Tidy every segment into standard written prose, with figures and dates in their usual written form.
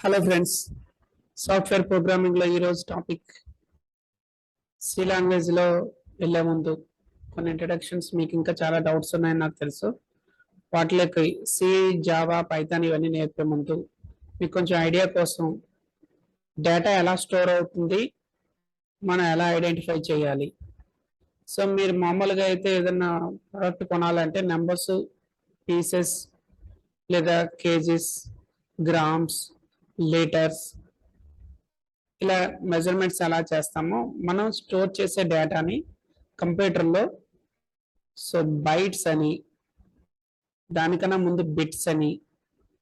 Hello friends, software ప్రోగ్రామింగ్లో ఈరోజు topic C లాంగ్వేజ్లో వెళ్ళే ముందు కొన్ని ఇంట్రడక్షన్స్. మీకు ఇంకా చాలా డౌట్స్ ఉన్నాయని నాకు తెలుసు. వాటిలోకి సి, జావా, పైథాన్ ఇవన్నీ నేర్పే ముందు మీకు కొంచెం ఐడియా కోసం డేటా ఎలా స్టోర్ అవుతుంది, మనం ఎలా ఐడెంటిఫై చేయాలి. సో మీరు మామూలుగా అయితే ఏదైనా ప్రోడక్ట్ కొనాలంటే నెంబర్స్, పీసెస్ లేదా కేజీస్, గ్రామ్స్, లీటర్స్ ఇలా మెజర్మెంట్స్ ఎలా చేస్తామో మనం స్టోర్ చేసే డేటాని కంప్యూటర్లో సో బైట్స్ అని, దానికన్నా ముందు బిట్స్ అని,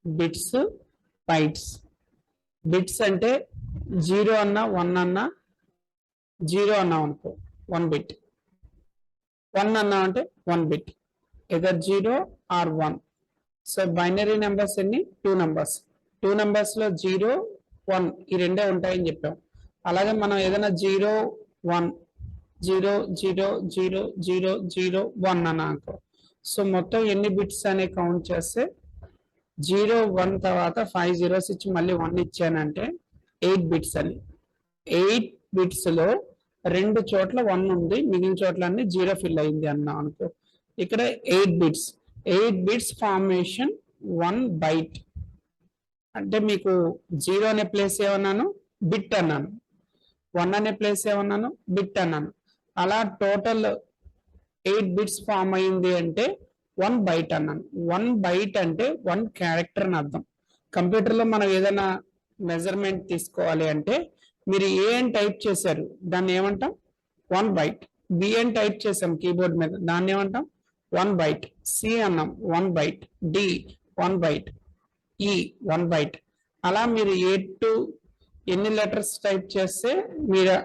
బిట్స్ బైట్స్. బిట్స్ అంటే 0 అన్నా 1 అన్నా, 0 అన్నాం అనుకో 1 బిట్, 1 అన్నా అంటే 1 bit, either 0 or 1. So binary numbers ఎన్ని? 2 నెంబర్స్. 2 నెంబర్స్లో 0, 1 ఈ రెండే ఉంటాయని చెప్పాం. అలాగే మనం ఏదైనా 0, 1, 0, 0, 0, 0, 0, 1 అన్నా అనుకో. సో మొత్తం ఎన్ని బిట్స్ అనే కౌంట్ చేస్తే 0, 1 తర్వాత 5 zeros ఇచ్చి మళ్ళీ 1 ఇచ్చానంటే 8 బిట్స్ అని. 8 బిట్స్లో 2 చోట్ల 1 ఉంది, మిగిలిన చోట్ల అన్ని 0 ఫిల్ అయింది అన్నాం అనుకో. ఇక్కడ 8 బిట్స్. 8 bits formation 1 byte. అంటే మీకు 0 అనే ప్లేస్ ఏమన్నాను? బిట్ అన్నాను. 1 అనే ప్లేస్ ఏమన్నాను? బిట్ అన్నాను. అలా టోటల్ 8 బిట్స్ ఫామ్ అయింది అంటే 1 బైట్ అన్నాను. 1 బైట్ అంటే 1 క్యారెక్టర్ అని అర్థం. కంప్యూటర్లో మనం ఏదైనా మెజర్మెంట్ తీసుకోవాలి అంటే మీరు ఏ అని టైప్ చేశారు, దాన్ని ఏమంటాం? 1 బైట్. బి అని టైప్ చేసాం కీబోర్డ్ మీద, దాన్ని ఏమంటాం? 1 బైట్. సి అన్నాం, 1 బైట్. D 1 byte. ఈ 1 బైట్. అలా మీరు టు ఎన్ని లెటర్స్ టైప్ చేస్తే మీరు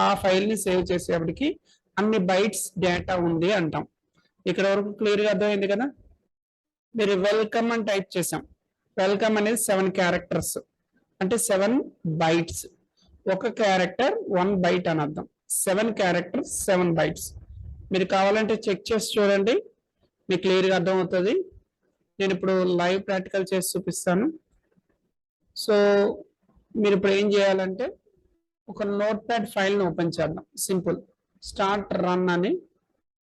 ఆ ఫైల్ని సేవ్ చేసేప్పటికి అన్ని బైట్స్ డేటా ఉంది అంటాం. ఇక్కడ వరకు క్లియర్గా అర్థమైంది కదా. మీరు వెల్కమ్ అని టైప్ చేసాం. వెల్కమ్ అనేది 7 క్యారెక్టర్స్, అంటే 7 బైట్స్. ఒక క్యారెక్టర్ 1 బైట్ అని అర్థం. 7 క్యారెక్టర్స్ 7 బైట్స్. మీరు కావాలంటే చెక్ చేసి చూడండి, మీకు క్లియర్గా అర్థమవుతుంది. నేను ఇప్పుడు లైవ్ ప్రాక్టికల్ చేసి చూపిస్తాను. సో మీరు ఇప్పుడు ఏం చేయాలంటే ఒక నోట్ ప్యాడ్ ఫైల్ని ఓపెన్ చేద్దాం. సింపుల్, స్టార్ట్ రన్ అని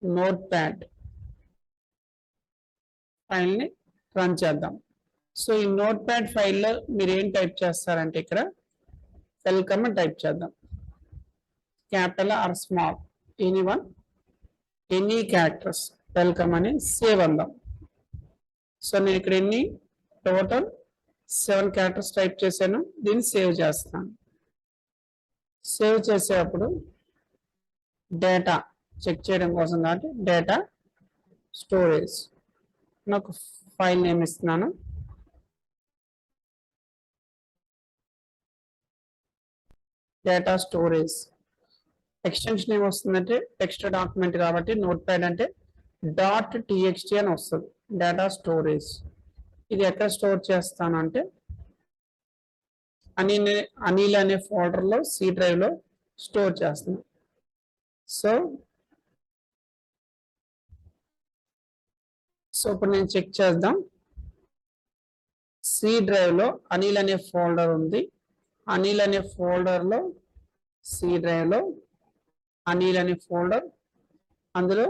నోట్ ప్యాడ్ ఫైల్ని రన్ చేద్దాం. సో ఈ నోట్ ప్యాడ్ ఫైల్లో మీరు ఏం టైప్ చేస్తారంటే ఇక్కడ వెల్కమ్ అని టైప్ చేద్దాం. Capital or small, any characters, welcome అని సేవ్ అందాం. సో నేను ఇక్కడ ఎన్ని టోటల్ 7 క్యారెక్టర్స్ టైప్ చేశాను. దీన్ని సేవ్ చేస్తాను. సేవ్ చేసేటప్పుడు డేటా చెక్ చేయడం కోసం కాబట్టి డేటా స్టోరేజ్ నాకు ఫైల్ నేమ్ ఇస్తున్నాను. డేటా స్టోరేజ్ ఎక్స్టెన్షన్ ఏమి వస్తుందంటే టెక్స్ట్ డాక్యుమెంట్ కాబట్టి నోట్ ప్యాడ్ అంటే .txt అని వస్తుంది. డేటా స్టోరేజ్ ఇది ఎక్కడ స్టోర్ చేస్తానంటే అనిల్ అనే ఫోల్డర్లో సి డ్రైవ్లో స్టోర్ చేస్తున్నాను. సో ఇప్పుడు నేను చెక్ చేద్దాం. సి డ్రైవ్లో అనిల్ అనే ఫోల్డర్ ఉంది. అనిల్ అనే ఫోల్డర్లో సి డ్రైవ్లో అనిల్ అనే ఫోల్డర్, అందులో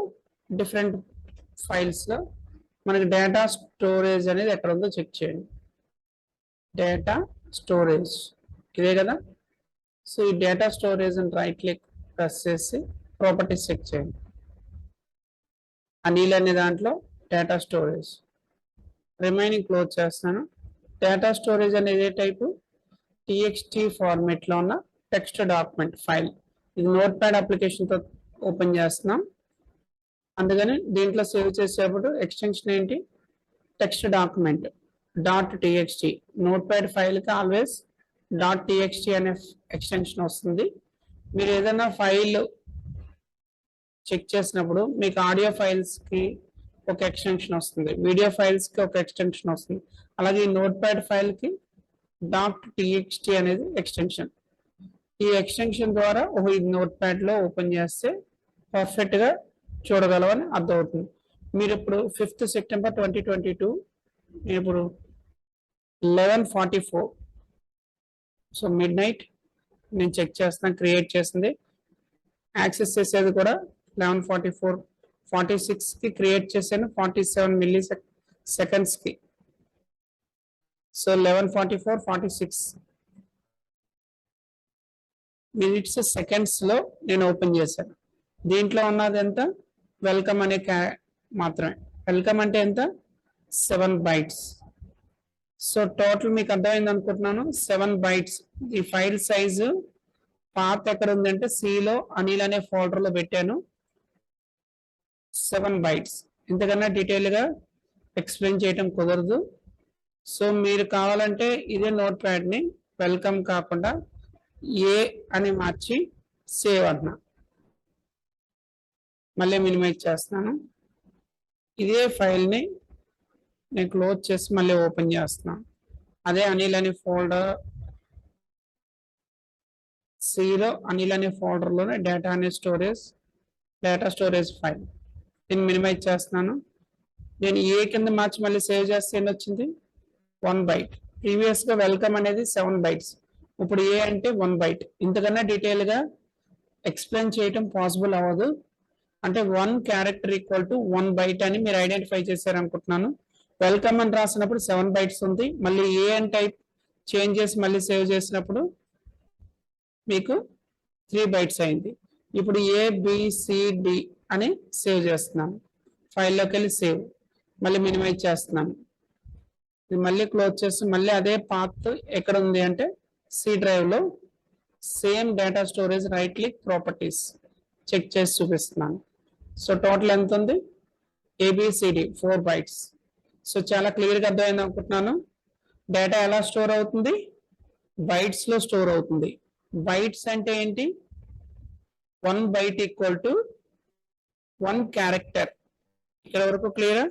డిఫరెంట్ ఫైల్స్లో మనకి డేటా స్టోరేజ్ అనేది ఎక్కడ ఉందో చెక్ చేయండి. డేటా స్టోరేజ్ ఇదే కదా. సో ఈ డేటా స్టోరేజ్ అని రైట్ క్లిక్ ప్రెస్ చేసి ప్రాపర్టీస్ చెక్ చేయండి. అనిల్ అనే దాంట్లో డేటా స్టోరేజ్, రిమైనింగ్ క్లోజ్ చేస్తాను. డేటా స్టోరేజ్ అనేది ఏ టైపు? TXT ఫార్మేట్లో ఉన్న టెక్స్ట్ డాక్యుమెంట్ ఫైల్. ఇది నోట్ ప్యాడ్ అప్లికేషన్తో ఓపెన్ చేస్తున్నాం, అందుకని దీంట్లో సేవ్ చేసేటప్పుడు ఎక్స్టెన్షన్ ఏంటి? Text document .txt. Notepad ఫైల్కి ఆల్వేస్ .txt అనే ఎక్స్టెన్షన్ వస్తుంది. మీరు ఏదైనా ఫైల్ చెక్ చేసినప్పుడు మీకు ఆడియో ఫైల్స్కి ఒక ఎక్స్టెన్షన్ వస్తుంది, వీడియో ఫైల్స్కి ఒక ఎక్స్టెన్షన్ వస్తుంది. అలాగే ఈ నోట్ ప్యాడ్ ఫైల్కి .txt అనేది ఎక్స్టెన్షన్. ఈ ఎక్స్టెన్షన్ ద్వారా ఇది నోట్ ప్యాడ్లో ఓపెన్ చేస్తే పర్ఫెక్ట్గా చూడగలవని అర్థమవుతుంది. మీరు ఇప్పుడు 5th September 2022 ఇప్పుడు 11:44 సో మిడ్ నైట్ నేను చెక్ చేస్తాను, క్రియేట్ చేసింది. యాక్సెస్ చేసేది కూడా 11:46కి క్రియేట్ చేశాను, 47 మిల్లీ సెకండ్స్కి. సో 11:44:46 మినిట్స్ సెకండ్స్లో నేను ఓపెన్ చేశాను. దీంట్లో ఉన్నది ఎంత? వెల్కమ్ అనే మాత్రమే. వెల్కమ్ అంటే ఎంత? 7 బైట్స్. సో టోటల్ మీకు అర్థమైంది అనుకుంటున్నాను. 7 బైట్స్. ఈ ఫైల్ సైజు పాత్ ఎక్కడ ఉందంటే సిలో అనిల్ అనే ఫోల్డర్లో పెట్టాను. 7 బైట్స్. ఇంతకన్నా డీటెయిల్గా ఎక్స్ప్లెయిన్ చేయటం కుదరదు. సో మీరు కావాలంటే ఇదే నోట్ ప్యాడ్ని వెల్కమ్ కాకుండా ఏ అని మార్చి సేవ్ అంటున్నా. మళ్ళీ మినిమైజ్ చేస్తున్నాను. ఇదే ఫైల్ని నేను క్లోజ్ చేసి మళ్ళీ ఓపెన్ చేస్తున్నాను. అదే అనిల్ అనే ఫోల్డర్, సిలో అనిల్ అనే ఫోల్డర్లోనే డేటా స్టోరేజ్ ఫైల్. నేను మినిమైజ్ చేస్తున్నాను. నేను ఏ కింద మార్చి మళ్ళీ సేవ్ చేస్తే ఎన్ని వచ్చింది? 1 బైట్. ప్రీవియస్గా వెల్కమ్ అనేది 7 బైట్స్, ఇప్పుడు ఏ అంటే 1 బైట్. ఇంతకన్నా డీటెయిల్గా ఎక్స్ప్లెయిన్ చేయటం పాసిబుల్ అవ్వదు. అంటే 1 క్యారెక్టర్ ఈక్వల్ టు 1 బైట్ అని మీరు ఐడెంటిఫై చేశారనుకుంటున్నాను. వెల్కమ్ అని రాసినప్పుడు 7 బైట్స్ ఉంది. మళ్ళీ ఏ అని టైప్ చేంజ్ చేసి మళ్ళీ సేవ్ చేసినప్పుడు మీకు 3 బైట్స్ అయింది. ఇప్పుడు ABCD అని సేవ్ చేస్తున్నాను. ఫైల్లోకి వెళ్ళి సేవ్, మళ్ళీ మినిమైజ్ చేస్తున్నాను. మళ్ళీ క్లోజ్ చేసి మళ్ళీ అదే పాత్ ఎక్కడ ఉంది అంటే సి డ్రైవ్లో same data storage right click properties check చేసి చూపిస్తున్నాను. సో టోటల్ ఎంత ఉంది? ABCD 4 bytes. సో చాలా క్లియర్గా అర్థమైంది అనుకుంటున్నాను. డేటా ఎలా స్టోర్ అవుతుంది? బైట్స్లో స్టోర్ అవుతుంది. బైట్స్ అంటే ఏంటి? 1 బైట్ ఈక్వల్ టు 1 క్యారెక్టర్. ఇక్కడ వరకు క్లియరా?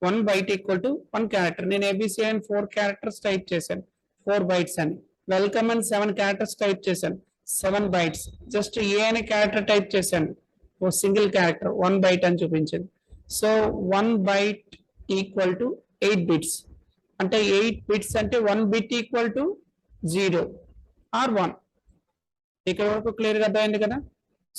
1 బైట్ ఈక్వల్ టు 1 క్యారెక్టర్. నేను ABC అని 4 క్యారెక్టర్స్ టైప్ చేశాను, 4 బైట్స్ అని. వెల్కమ్ అని 7 క్యారెక్టర్స్ టైప్ చేశాను, 7 బైట్స్. జస్ట్ ఏ అనే క్యారెక్టర్ టైప్ చేశాను, ఓ సింగిల్ క్యారెక్టర్, 1 బైట్ అని చూపించింది. So 1 byte equal to 8 bits. అంటే 8 బిట్స్ అంటే 1 బిట్ ఈక్వల్ టు 0 ఆర్ 1. ఇక్కడ వరకు క్లియర్గా అర్థమైంది కదా?